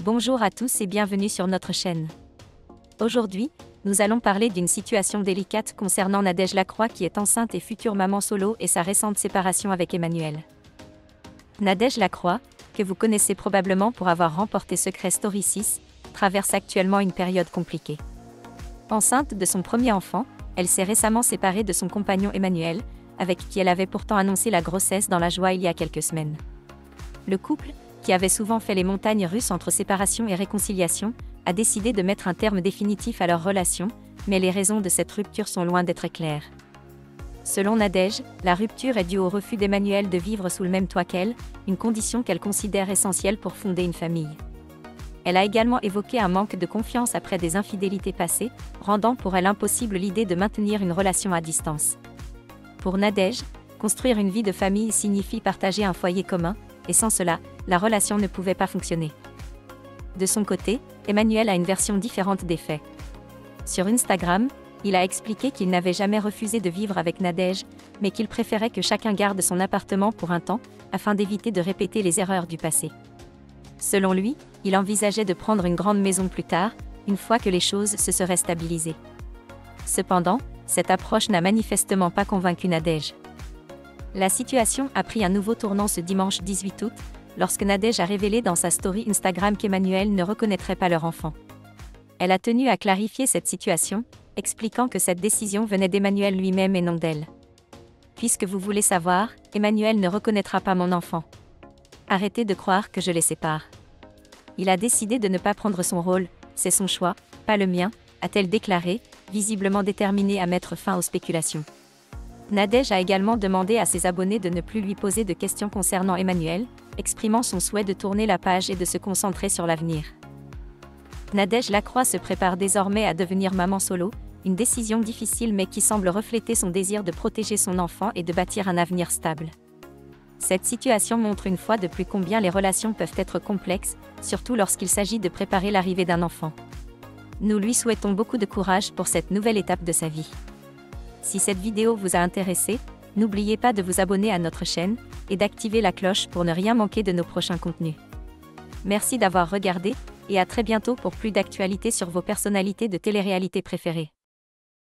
Bonjour à tous et bienvenue sur notre chaîne. Aujourd'hui, nous allons parler d'une situation délicate concernant Nadège Lacroix qui est enceinte et future maman solo et sa récente séparation avec Emmanuel. Nadège Lacroix, que vous connaissez probablement pour avoir remporté Secret Story 6, traverse actuellement une période compliquée. Enceinte de son premier enfant, elle s'est récemment séparée de son compagnon Emmanuel, avec qui elle avait pourtant annoncé la grossesse dans la joie il y a quelques semaines. Le couple, qui avait souvent fait les montagnes russes entre séparation et réconciliation, a décidé de mettre un terme définitif à leur relation, mais les raisons de cette rupture sont loin d'être claires. Selon Nadège, la rupture est due au refus d'Emmanuel de vivre sous le même toit qu'elle, une condition qu'elle considère essentielle pour fonder une famille. Elle a également évoqué un manque de confiance après des infidélités passées, rendant pour elle impossible l'idée de maintenir une relation à distance. Pour Nadège, construire une vie de famille signifie partager un foyer commun, et sans cela, la relation ne pouvait pas fonctionner. De son côté, Emmanuel a une version différente des faits. Sur Instagram, il a expliqué qu'il n'avait jamais refusé de vivre avec Nadège, mais qu'il préférait que chacun garde son appartement pour un temps, afin d'éviter de répéter les erreurs du passé. Selon lui, il envisageait de prendre une grande maison plus tard, une fois que les choses se seraient stabilisées. Cependant, cette approche n'a manifestement pas convaincu Nadège. La situation a pris un nouveau tournant ce dimanche 18 août, lorsque Nadège a révélé dans sa story Instagram qu'Emmanuel ne reconnaîtrait pas leur enfant. Elle a tenu à clarifier cette situation, expliquant que cette décision venait d'Emmanuel lui-même et non d'elle. Puisque vous voulez savoir, Emmanuel ne reconnaîtra pas mon enfant. Arrêtez de croire que je les sépare. Il a décidé de ne pas prendre son rôle, c'est son choix, pas le mien, a-t-elle déclaré, visiblement déterminée à mettre fin aux spéculations. Nadège a également demandé à ses abonnés de ne plus lui poser de questions concernant Emmanuel, exprimant son souhait de tourner la page et de se concentrer sur l'avenir. Nadège Lacroix se prépare désormais à devenir maman solo, une décision difficile mais qui semble refléter son désir de protéger son enfant et de bâtir un avenir stable. Cette situation montre une fois de plus combien les relations peuvent être complexes, surtout lorsqu'il s'agit de préparer l'arrivée d'un enfant. Nous lui souhaitons beaucoup de courage pour cette nouvelle étape de sa vie. Si cette vidéo vous a intéressé, n'oubliez pas de vous abonner à notre chaîne et d'activer la cloche pour ne rien manquer de nos prochains contenus. Merci d'avoir regardé et à très bientôt pour plus d'actualités sur vos personnalités de télé-réalité préférées.